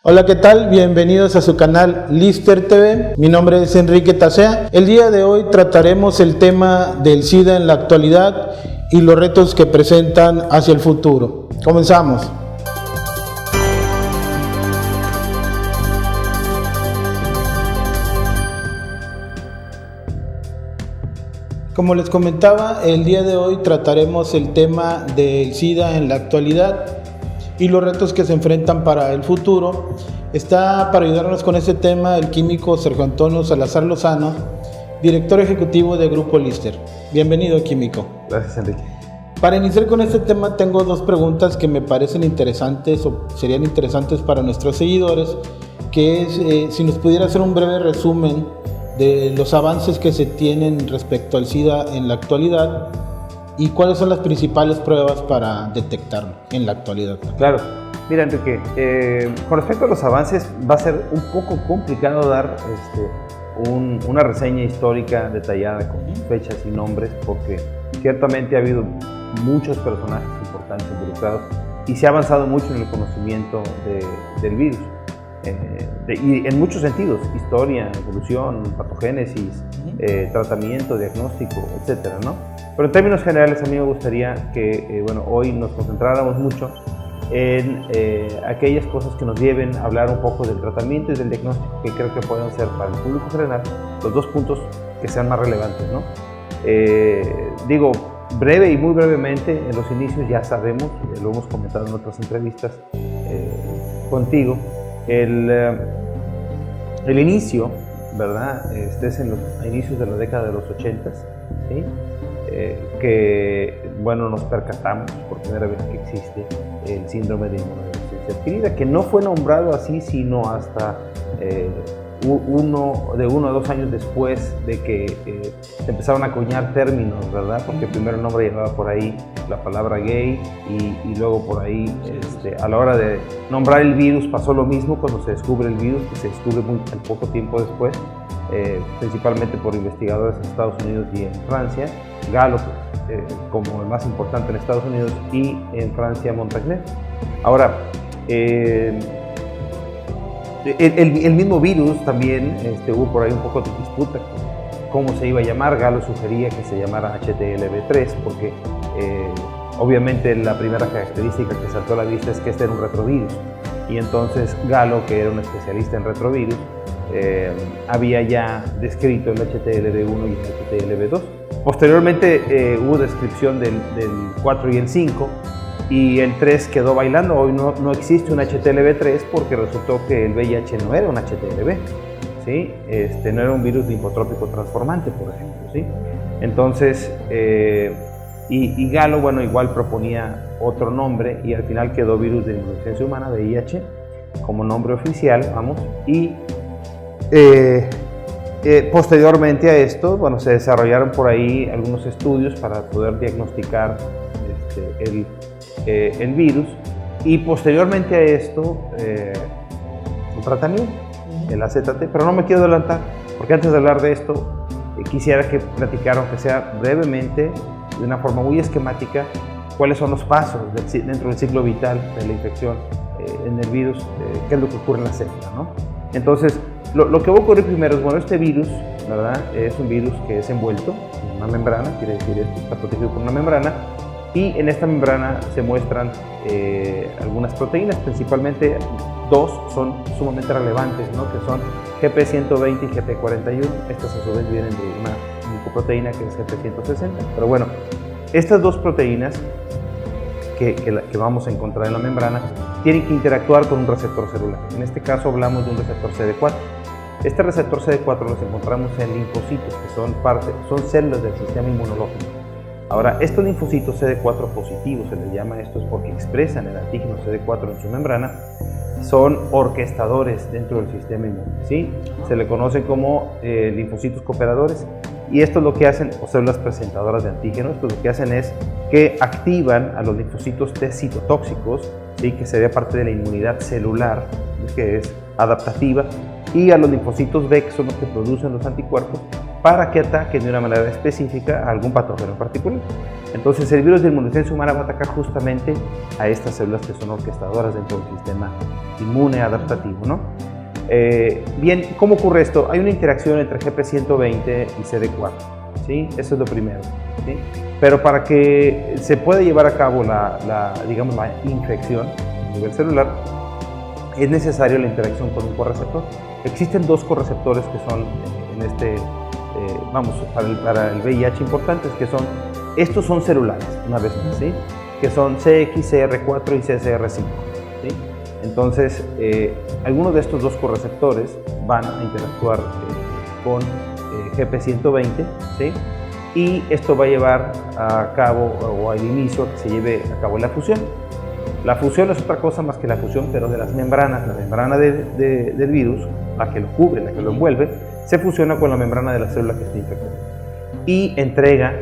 Hola, ¿qué tal? Bienvenidos a su canal Lister TV. Mi nombre es Enrique Tacea. El día de hoy trataremos el tema del SIDA en la actualidad y los retos que presentan hacia el futuro. Comenzamos. Como les comentaba, el día de hoy trataremos el tema del SIDA en la actualidad y los retos que se enfrentan para el futuro. Está para ayudarnos con este tema el químico Sergio Antonio Salazar Lozano, director ejecutivo de Grupo Lister. Bienvenido, químico. Gracias, Enrique. Para iniciar con este tema tengo dos preguntas que me parecen interesantes o serían interesantes para nuestros seguidores, que es si nos pudiera hacer un breve resumen de los avances que se tienen respecto al SIDA en la actualidad y cuáles son las principales pruebas para detectarlo en la actualidad. Claro. Mira, Enrique, con respecto a los avances, va a ser un poco complicado dar una reseña histórica detallada con fechas y nombres, porque ciertamente ha habido muchos personajes importantes involucrados y se ha avanzado mucho en el conocimiento del virus. Y en muchos sentidos: historia, evolución, patogénesis, tratamiento, diagnóstico, etcétera, ¿no? Pero en términos generales, a mí me gustaría que hoy nos concentráramos mucho en aquellas cosas que nos lleven a hablar un poco del tratamiento y del diagnóstico, que creo que pueden ser para el público general los dos puntos que sean más relevantes, ¿no? Digo, breve y muy brevemente, en los inicios ya sabemos, lo hemos comentado en otras entrevistas contigo, el inicio, ¿verdad? Es en los inicios de la década de los 80s, ¿sí? Que nos percatamos por primera vez que existe el síndrome de inmunodeficiencia adquirida, que no fue nombrado así sino hasta uno a 2 años después de que se empezaron a acuñar términos, ¿verdad? Porque primero el nombre llevaba por ahí la palabra gay y luego por ahí a la hora de nombrar el virus pasó lo mismo cuando se descubre el virus, que se descubre muy poco tiempo después, principalmente por investigadores en Estados Unidos y en Francia. Gallo como el más importante en Estados Unidos y en Francia Montagnier. Ahora, el mismo virus también hubo por ahí un poco de disputa cómo se iba a llamar. Gallo sugería que se llamara HTLV3 porque obviamente la primera característica que saltó a la vista es que este era un retrovirus, y entonces Gallo, que era un especialista en retrovirus, había ya descrito el HTLV1 y el HTLV2. Posteriormente hubo descripción del 4 y el 5, y el 3 quedó bailando. Hoy no existe un HTLV3 porque resultó que el VIH no era un HTLV, ¿sí? No era un virus linfotrópico transformante, por ejemplo, ¿sí? Entonces, y Gallo, igual proponía otro nombre, y al final quedó virus de inmunodeficiencia humana, VIH, como nombre oficial, y posteriormente a esto, se desarrollaron por ahí algunos estudios para poder diagnosticar el virus, y posteriormente a esto un tratamiento, el AZT. Pero no me quiero adelantar, porque antes de hablar de esto quisiera que platicaran, que sea brevemente, de una forma muy esquemática, cuáles son los pasos dentro del ciclo vital de la infección en el virus, qué es lo que ocurre en la célula, ¿no? Entonces, lo que va a ocurrir primero es, este virus, ¿verdad? Es un virus que es envuelto en una membrana, quiere decir que está protegido por una membrana, y en esta membrana se muestran algunas proteínas, principalmente dos son sumamente relevantes, ¿no? Que son GP120 y GP41. Estas a su vez vienen de una glicoproteína que es GP160. Pero estas dos proteínas que vamos a encontrar en la membrana tienen que interactuar con un receptor celular. En este caso hablamos de un receptor CD4. Este receptor CD4 los encontramos en linfocitos, que son células del sistema inmunológico. Ahora, estos linfocitos CD4 positivos, se les llama estos porque expresan el antígeno CD4 en su membrana, son orquestadores dentro del sistema inmune, ¿sí? Se le conoce como linfocitos cooperadores, y esto es lo que hacen, o células presentadoras de antígenos. Esto lo que hacen es que activan a los linfocitos T citotóxicos, ¿sí? Que sería parte de la inmunidad celular, que es adaptativa, y a los linfocitos B, que son los que producen los anticuerpos, para que ataquen de una manera específica a algún patógeno en particular. Entonces el virus de inmunodeficiencia humana va a atacar justamente a estas células que son orquestadoras dentro del sistema inmune adaptativo, ¿no? Bien, ¿cómo ocurre esto? Hay una interacción entre GP120 y CD4, ¿sí? Eso es lo primero, ¿sí? Pero para que se pueda llevar a cabo digamos, la infección a nivel celular, es necesaria la interacción con un correceptor. Existen dos correceptores que son para el VIH importantes, que son, estos son celulares, una vez más, ¿sí? Que son CXCR4 y CCR5, ¿sí? Entonces, algunos de estos dos correceptores van a interactuar con GP120, ¿sí? Y esto va a llevar a cabo, o al inicio, que se lleve a cabo la fusión. La fusión es otra cosa más que la fusión, pero de las membranas. La membrana del virus, la que lo cubre, la que lo envuelve, se fusiona con la membrana de la célula que está infectada y entrega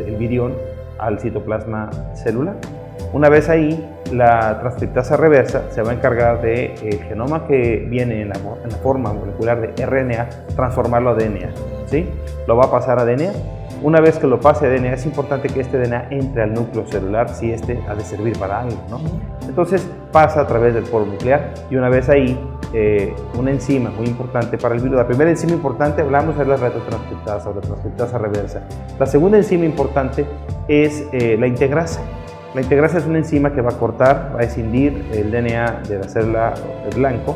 el virión al citoplasma celular. Una vez ahí, la transcriptasa reversa se va a encargar de el genoma que viene en la forma molecular de RNA, transformarlo a DNA, ¿sí? Lo va a pasar a DNA. Una vez que lo pase a DNA, es importante que este DNA entre al núcleo celular si ha de servir para algo, ¿no? Entonces pasa a través del poro nuclear y una vez ahí, una enzima muy importante para el virus. La primera enzima importante, hablamos, es la retrotranscriptasa o la transcriptasa reversa. La segunda enzima importante es la integrasa. La integrasa es una enzima que va a cortar, va a escindir el DNA de la célula blanco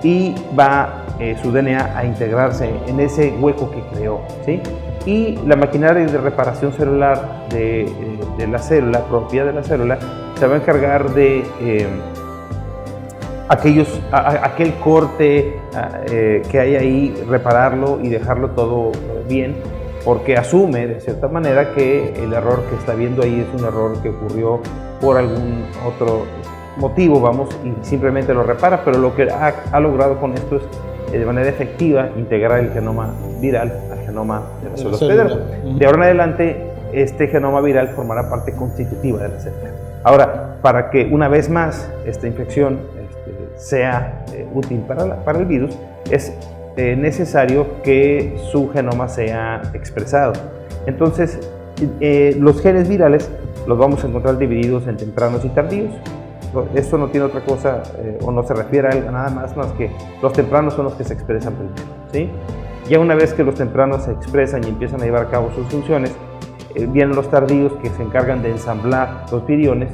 y va su DNA a integrarse en ese hueco que creó, ¿sí? Y la maquinaria de reparación celular de la célula, propia de la célula, se va a encargar de aquel corte que hay ahí, repararlo y dejarlo todo bien, porque asume de cierta manera que el error que está viendo ahí es un error que ocurrió por algún otro motivo, vamos, y simplemente lo repara, pero lo que ha logrado con esto es de manera efectiva integrar el genoma viral al genoma de la célula hospedera. De ahora en adelante, este genoma viral formará parte constitutiva de la célula. Ahora, para que una vez más esta infección sea útil para el virus, es necesario que su genoma sea expresado. Entonces, los genes virales los vamos a encontrar divididos en tempranos y tardíos. Esto no tiene otra cosa o no se refiere a nada más que los tempranos son los que se expresan primero, ¿sí? Ya una vez que los tempranos se expresan y empiezan a llevar a cabo sus funciones, vienen los tardíos que se encargan de ensamblar los viriones,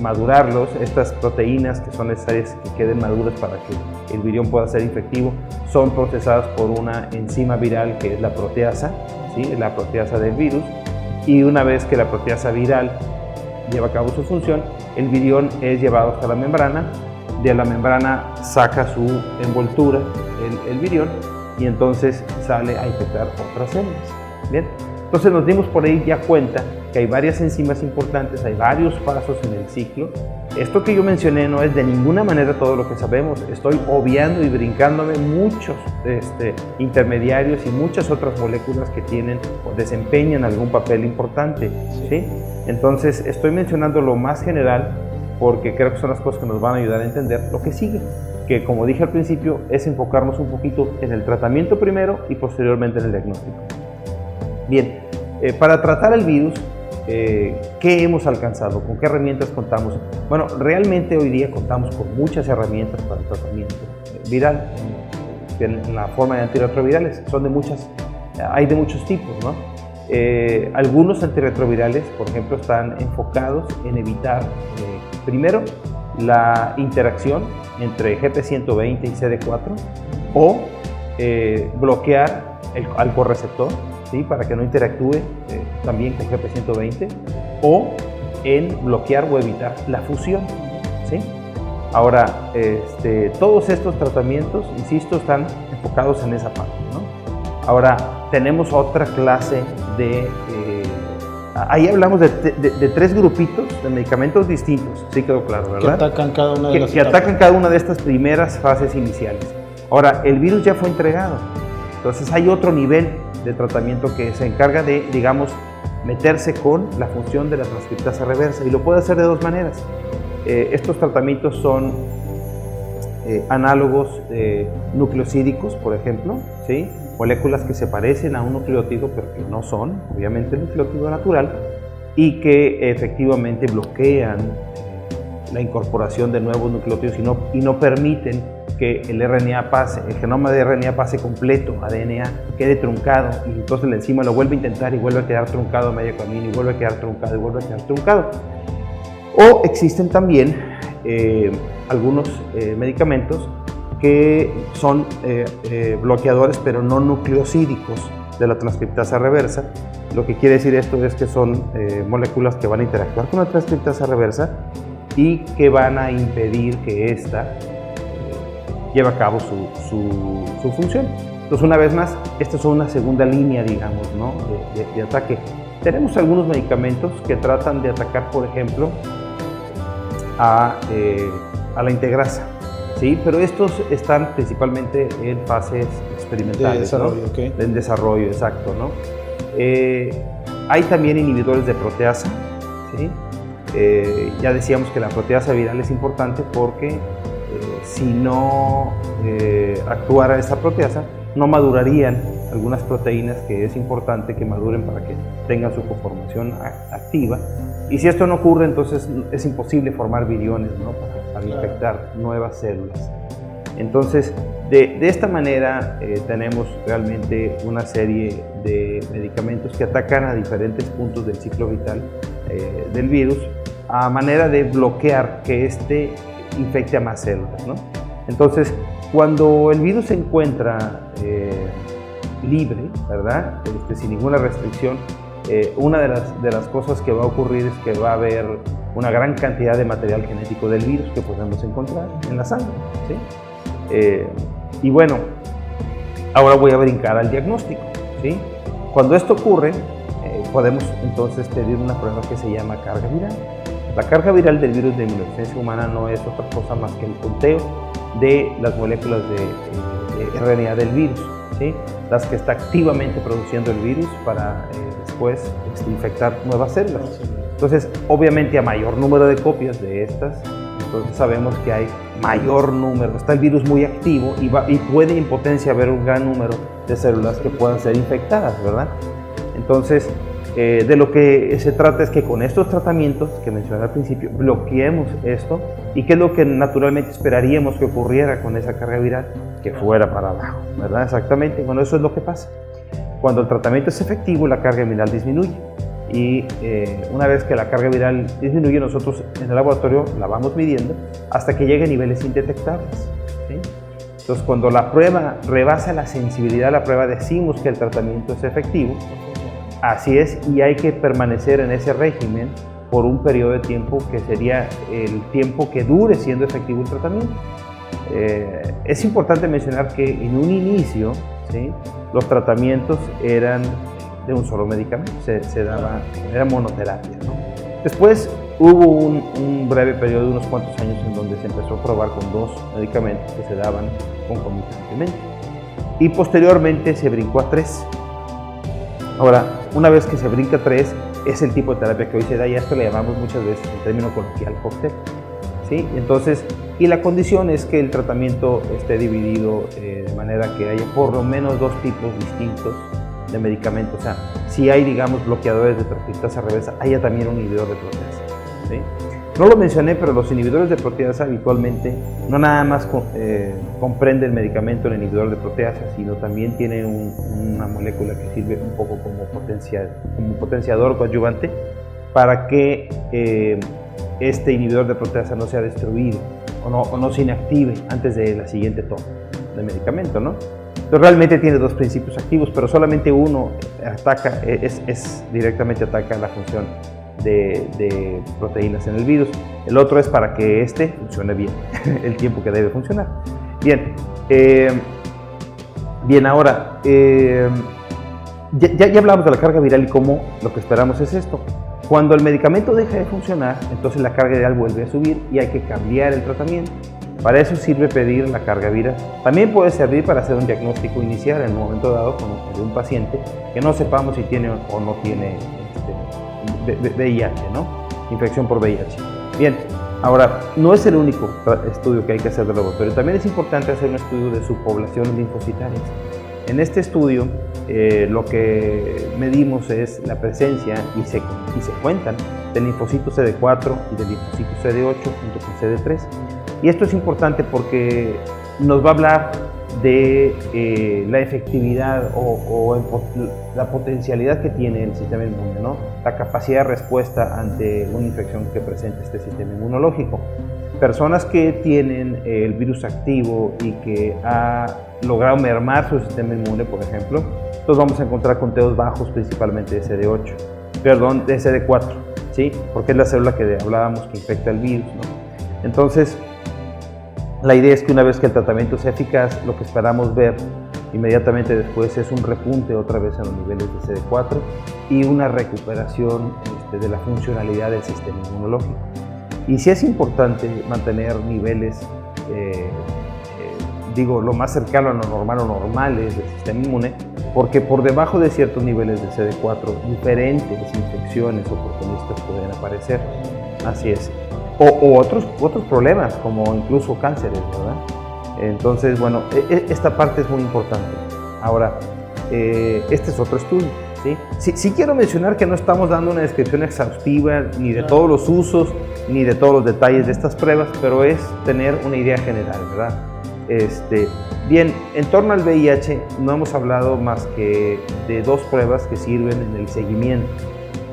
madurarlos. Estas proteínas que son necesarias que queden maduras para que el virión pueda ser infectivo son procesadas por una enzima viral que es la proteasa, ¿sí? La proteasa del virus, y una vez que la proteasa viral lleva a cabo su función, el virión es llevado hasta la membrana. De la membrana saca su envoltura el virión y entonces sale a infectar otras células. Bien, entonces nos dimos por ahí ya cuenta que hay varias enzimas importantes, hay varios pasos en el ciclo. Esto que yo mencioné no es de ninguna manera todo lo que sabemos. Estoy obviando y brincándome muchos intermediarios y muchas otras moléculas que tienen o desempeñan algún papel importante, ¿sí? Entonces estoy mencionando lo más general porque creo que son las cosas que nos van a ayudar a entender lo que sigue, que como dije al principio es enfocarnos un poquito en el tratamiento primero y posteriormente en el diagnóstico. Bien, para tratar el virus, ¿qué hemos alcanzado? ¿Con qué herramientas contamos? Bueno, realmente hoy día contamos con muchas herramientas para el tratamiento viral, en la forma de antirretrovirales. Hay de muchos tipos, ¿no? Algunos antirretrovirales, por ejemplo, están enfocados en evitar, primero, la interacción entre GP120 y CD4 o bloquear al correceptor, ¿sí? Para que no interactúe también con GP120, o en bloquear o evitar la fusión, ¿sí? Ahora, todos estos tratamientos, insisto, están enfocados en esa parte, ¿no? Ahora, tenemos otra clase ahí hablamos de tres grupitos de medicamentos distintos, sí quedó claro, ¿verdad? Que atacan cada una de las que atacan cada una de estas primeras fases iniciales. Ahora, el virus ya fue entregado, entonces hay otro nivel de tratamiento que se encarga de, digamos, meterse con la función de la transcriptasa reversa, y lo puede hacer de dos maneras. Estos tratamientos son análogos nucleosídicos, por ejemplo, ¿sí? Moléculas que se parecen a un nucleótido, pero que no son, obviamente, el nucleótido natural, y que efectivamente bloquean la incorporación de nuevos nucleótidos y no permiten que el RNA pase, el genoma de RNA pase completo a DNA, quede truncado, y entonces la enzima lo vuelve a intentar y vuelve a quedar truncado a medio camino, y vuelve a quedar truncado y vuelve a quedar truncado. O existen también algunos medicamentos que son bloqueadores pero no nucleosídicos de la transcriptasa reversa. Lo que quiere decir esto es que son moléculas que van a interactuar con la transcriptasa reversa y que van a impedir que ésta lleve a cabo su función. Entonces, una vez más, esta es una segunda línea, digamos, ¿no? de ataque. Tenemos algunos medicamentos que tratan de atacar, por ejemplo, a la integrasa, ¿sí? Pero estos están principalmente en fases experimentales, de desarrollo, ¿no? okay. En desarrollo, exacto, ¿no? Hay también inhibidores de proteasa, ¿sí? Ya decíamos que la proteasa viral es importante porque si no actuara esta proteasa, no madurarían algunas proteínas que es importante que maduren para que tengan su conformación activa. Y si esto no ocurre, entonces es imposible formar viriones, ¿no? para infectar nuevas células. Entonces, de esta manera tenemos realmente una serie de medicamentos que atacan a diferentes puntos del ciclo vital del virus a manera de bloquear que éste infecte a más células, ¿no? Entonces, cuando el virus se encuentra libre, ¿verdad? Sin ninguna restricción, una de las cosas que va a ocurrir es que va a haber una gran cantidad de material genético del virus que podemos encontrar en la sangre, ¿sí? Y bueno, ahora voy a brincar al diagnóstico, ¿sí? Cuando esto ocurre, podemos entonces pedir una prueba que se llama carga viral. La carga viral del virus de inmunodeficiencia humana no es otra cosa más que el conteo de las moléculas de RNA del virus, ¿sí? Las que está activamente produciendo el virus para después infectar nuevas células. Entonces, obviamente a mayor número de copias de estas, entonces sabemos que hay mayor número, está el virus muy activo y puede en potencia haber un gran número de células que puedan ser infectadas, ¿verdad? Entonces, de lo que se trata es que con estos tratamientos que mencioné al principio, bloqueemos esto, y que es lo que naturalmente esperaríamos que ocurriera con esa carga viral, que fuera para abajo, ¿verdad? Exactamente, bueno, eso es lo que pasa. Cuando el tratamiento es efectivo, la carga viral disminuye, y una vez que la carga viral disminuye, nosotros en el laboratorio la vamos midiendo hasta que llegue a niveles indetectables, ¿sí? Entonces, cuando la prueba rebasa la sensibilidad a la prueba, decimos que el tratamiento es efectivo. Así es, y hay que permanecer en ese régimen por un periodo de tiempo que sería el tiempo que dure siendo efectivo el tratamiento. Es importante mencionar que en un inicio, ¿sí?, los tratamientos eran de un solo medicamento, era monoterapia, ¿no? Después hubo un breve periodo de unos cuantos años en donde se empezó a probar con 2 medicamentos que se daban concomitantemente, y posteriormente se brincó a 3. Ahora, una vez que se brinca 3, es el tipo de terapia que hoy se da, y a esto le llamamos muchas veces en término coloquial cóctel, ¿sí? Entonces, y la condición es que el tratamiento esté dividido de manera que haya por lo menos 2 tipos distintos de medicamentos. O sea, si hay, digamos, bloqueadores de transcriptasa reversa, haya también un inhibidor de proteasa, ¿sí? No lo mencioné, pero los inhibidores de proteasa habitualmente no nada más comprende el medicamento, el inhibidor de proteasa, sino también tiene una molécula que sirve un poco como potenciador coadyuvante para que este inhibidor de proteasa no sea destruido o no se inactive antes de la siguiente toma de medicamento, ¿no? Entonces, realmente tiene 2 principios activos, pero solamente uno directamente ataca la función de proteínas en el virus. El otro es para que este funcione bien, el tiempo que debe funcionar. Bien, ahora, ya hablamos de la carga viral y cómo lo que esperamos es esto. Cuando el medicamento deja de funcionar, entonces la carga viral vuelve a subir y hay que cambiar el tratamiento. Para eso sirve pedir la carga viral. También puede servir para hacer un diagnóstico inicial en un momento dado con un paciente que no sepamos si tiene o no tiene VIH, ¿no? Infección por VIH. Bien, ahora, no es el único estudio que hay que hacer del laboratorio. También es importante hacer un estudio de subpoblaciones linfocitarias. En este estudio lo que medimos es la presencia y se cuentan del linfocito CD4 y del linfocito CD8 junto con CD3. Y esto es importante porque nos va a hablar de la efectividad o la potencialidad que tiene el sistema inmune, ¿no? La capacidad de respuesta ante una infección que presente este sistema inmunológico. Personas que tienen el virus activo y que ha logrado mermar su sistema inmune, por ejemplo, entonces vamos a encontrar conteos bajos principalmente de de CD4, ¿sí? Porque es la célula que hablábamos que infecta el virus, ¿no? Entonces, la idea es que una vez que el tratamiento sea eficaz, lo que esperamos ver inmediatamente después es un repunte otra vez en los niveles de CD4 y una recuperación de la funcionalidad del sistema inmunológico. Y sí es importante mantener niveles, lo más cercano a lo normal o normales del sistema inmune, porque por debajo de ciertos niveles de CD4, diferentes infecciones oportunistas pueden aparecer. Así es. O otros problemas, como incluso cánceres, ¿verdad? Entonces, bueno, esta parte es muy importante. Ahora, este es otro estudio, ¿sí? Sí quiero mencionar que no estamos dando una descripción exhaustiva ni de todos los usos, ni de todos los detalles de estas pruebas, pero es tener una idea general, ¿verdad? Bien, en torno al VIH no hemos hablado más que de dos pruebas que sirven en el seguimiento.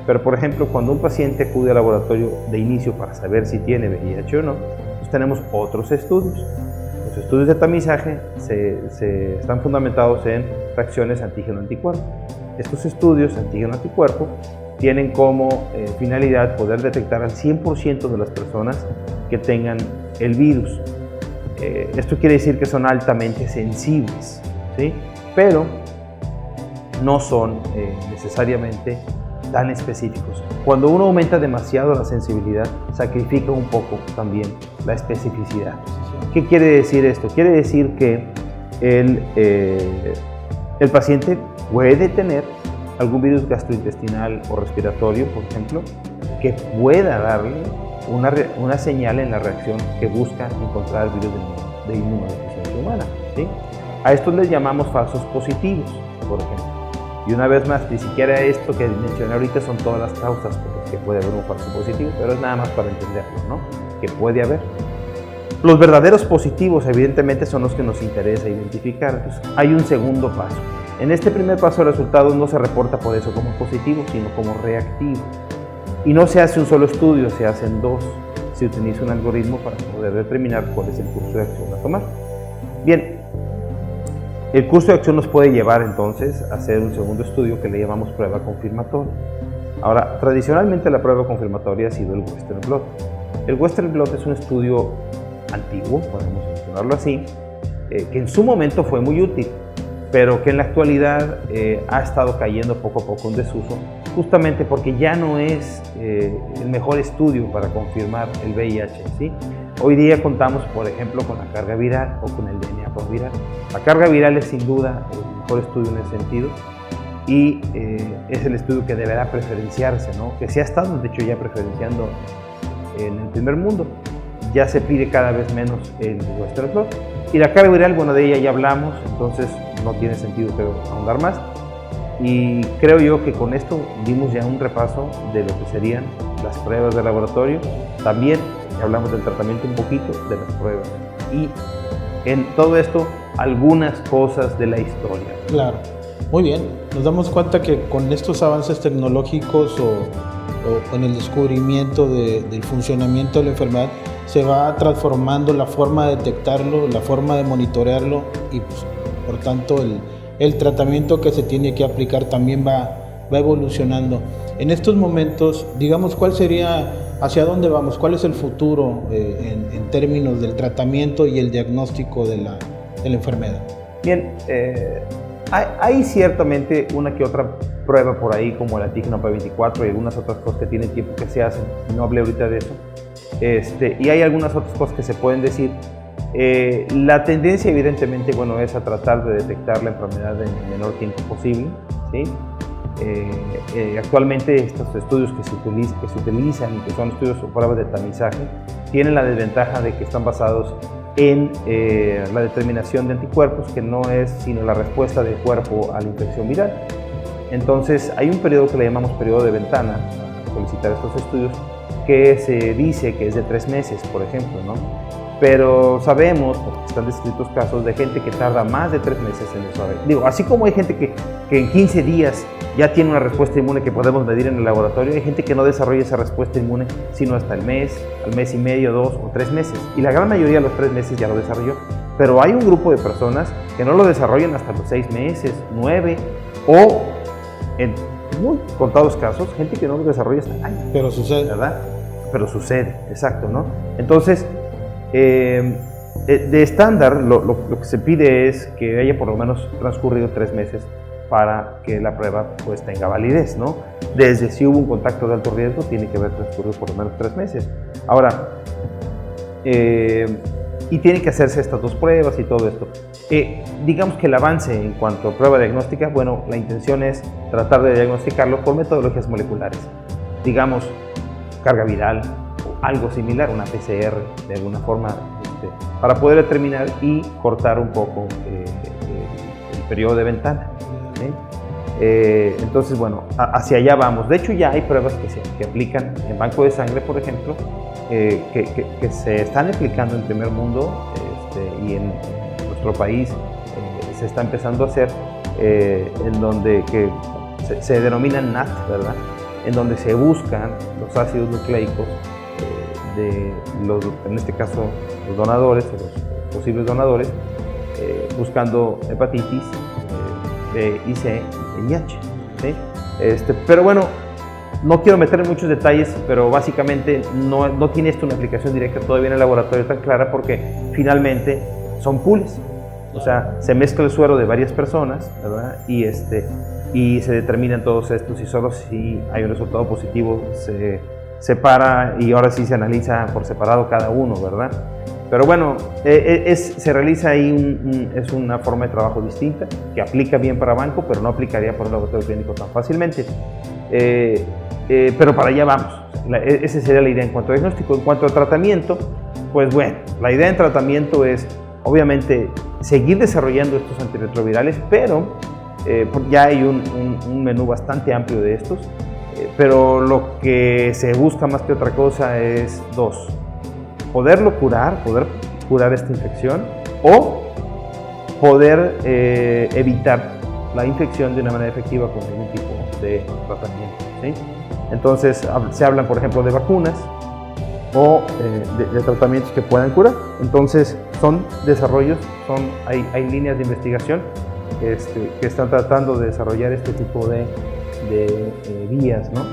Pero, por ejemplo, cuando un paciente acude al laboratorio de inicio para saber si tiene VIH o no, pues tenemos otros estudios. Los estudios de tamizaje se están fundamentados en reacciones antígeno-anticuerpo. Estos estudios antígeno-anticuerpo tienen como finalidad poder detectar al 100% de las personas que tengan el virus. Esto quiere decir que son altamente sensibles, ¿sí? Pero no son necesariamente tan específicos. Cuando uno aumenta demasiado la sensibilidad, sacrifica un poco también la especificidad. ¿Qué quiere decir esto? Quiere decir que el paciente puede tener algún virus gastrointestinal o respiratorio, por ejemplo, que pueda darle una señal en la reacción que busca encontrar el virus de inmunodeficiencia humana, ¿sí? A estos les llamamos falsos positivos, por ejemplo. Y una vez más, ni siquiera esto que mencioné ahorita son todas las causas por las que puede haber un falso positivo, pero es nada más para entenderlo, ¿no? Que puede haber. Los verdaderos positivos, evidentemente, son los que nos interesa identificar. Entonces, hay un segundo paso. En este primer paso, el resultado no se reporta por eso como positivo, sino como reactivo. Y no se hace un solo estudio, se hacen dos. Se utiliza un algoritmo para poder determinar cuál es el curso de acción a tomar. Bien. El curso de acción nos puede llevar entonces a hacer un segundo estudio que le llamamos prueba confirmatoria. Ahora, tradicionalmente la prueba confirmatoria ha sido el Western blot. El Western blot es un estudio antiguo, podemos mencionarlo así, que en su momento fue muy útil, pero que en la actualidad ha estado cayendo poco a poco en desuso, justamente porque ya no es el mejor estudio para confirmar el VIH, ¿sí? Hoy día contamos, por ejemplo, con la carga viral o con el DNA por viral. La carga viral es sin duda el mejor estudio en ese sentido y es el estudio que deberá preferenciarse, ¿no? Que se ha estado, de hecho, ya preferenciando en el primer mundo. Ya se pide cada vez menos el Western blot. Y la carga viral, bueno, de ella ya hablamos, entonces no tiene sentido, creo, ahondar más. Y creo yo que con esto dimos ya un repaso de lo que serían las pruebas de laboratorio. También hablamos del tratamiento un poquito, de las pruebas. Y en todo esto, algunas cosas de la historia. Claro, muy bien. Nos damos cuenta que con estos avances tecnológicos o en el descubrimiento del funcionamiento de la enfermedad, se va transformando la forma de detectarlo, la forma de monitorearlo y pues, por tanto el tratamiento que se tiene que aplicar también va evolucionando. En estos momentos, digamos, ¿cuál sería, hacia dónde vamos? ¿Cuál es el futuro en términos del tratamiento y el diagnóstico de la enfermedad? Bien, hay ciertamente una que otra prueba por ahí, como el antígeno P24 y algunas otras cosas que tienen tiempo que se hacen, no hablé ahorita de eso. Y hay algunas otras cosas que se pueden decir. La tendencia, evidentemente, bueno, es a tratar de detectar la enfermedad en el menor tiempo posible, ¿sí? Actualmente estos estudios que se utilizan y que son estudios o pruebas de tamizaje tienen la desventaja de que están basados en la determinación de anticuerpos, que no es sino la respuesta del cuerpo a la infección viral. Entonces hay un periodo que le llamamos periodo de ventana para solicitar estos estudios, que se dice que es de 3 meses, por ejemplo, ¿no? Pero sabemos, porque están descritos casos de gente que tarda más de 3 meses en eso. Digo, así como hay gente que en 15 días ya tiene una respuesta inmune que podemos medir en el laboratorio, hay gente que no desarrolla esa respuesta inmune sino hasta el mes y medio, 2 o 3 meses. Y la gran mayoría a los 3 meses ya lo desarrolló. Pero hay un grupo de personas que no lo desarrollan hasta los 6 meses, 9 o en muy contados casos, gente que no lo desarrolla hasta el año. Pero sucede. ¿Verdad? Pero sucede, exacto, ¿no? Entonces, de estándar, lo que se pide es que haya por lo menos transcurrido 3 meses para que la prueba pues tenga validez, ¿no? Desde si hubo un contacto de alto riesgo, tiene que haber transcurrido por lo menos 3 meses. Ahora, y tiene que hacerse estas 2 pruebas y todo esto. Digamos que el avance en cuanto a prueba diagnóstica, bueno, la intención es tratar de diagnosticarlo por metodologías moleculares. Digamos, carga viral o algo similar, una PCR de alguna forma, para poder determinar y cortar un poco el periodo de ventana. Entonces, bueno, hacia allá vamos. De hecho, ya hay pruebas que aplican en banco de sangre, por ejemplo, que se están aplicando en primer mundo y en nuestro país se está empezando a hacer, en donde se denominan NAT, ¿verdad? En donde se buscan los ácidos nucleicos de en este caso, los donadores o los posibles donadores, buscando hepatitis B y C y H. ¿Sí? Pero bueno, no quiero meter en muchos detalles, pero básicamente no tiene esto una aplicación directa todavía en el laboratorio tan clara, porque finalmente son pools. O sea, se mezcla el suero de varias personas, ¿verdad? Y se determinan todos estos, y solo si hay un resultado positivo se separa, y ahora sí se analiza por separado cada uno, ¿verdad? Pero bueno, se realiza ahí es una forma de trabajo distinta, que aplica bien para banco, pero no aplicaría para un laboratorio clínico tan fácilmente. Pero para allá vamos. Esa sería la idea en cuanto a diagnóstico. En cuanto a tratamiento, pues bueno, la idea en tratamiento es, obviamente, seguir desarrollando estos antirretrovirales, pero ya hay un menú bastante amplio de estos, pero lo que se busca más que otra cosa es 2. Poder curar esta infección, o poder evitar la infección de una manera efectiva con algún tipo de tratamiento, ¿sí? Entonces, se hablan, por ejemplo, de vacunas o de tratamientos que puedan curar. Entonces, son desarrollos, hay líneas de investigación que están tratando de desarrollar este tipo de vías, ¿no?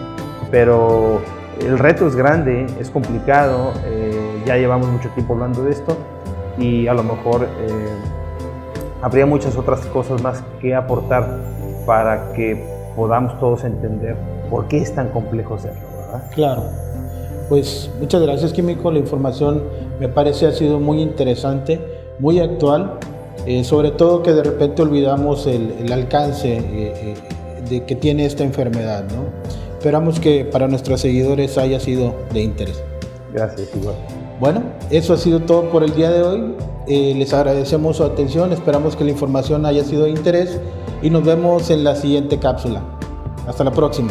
Pero el reto es grande, es complicado, ya llevamos mucho tiempo hablando de esto, y a lo mejor habría muchas otras cosas más que aportar para que podamos todos entender por qué es tan complejo hacerlo, ¿verdad? Claro. Pues muchas gracias, Químico. La información me parece ha sido muy interesante, muy actual, sobre todo que de repente olvidamos el alcance de que tiene esta enfermedad, ¿no? Esperamos que para nuestros seguidores haya sido de interés. Gracias, igual. Bueno, eso ha sido todo por el día de hoy. Les agradecemos su atención, esperamos que la información haya sido de interés y nos vemos en la siguiente cápsula. Hasta la próxima.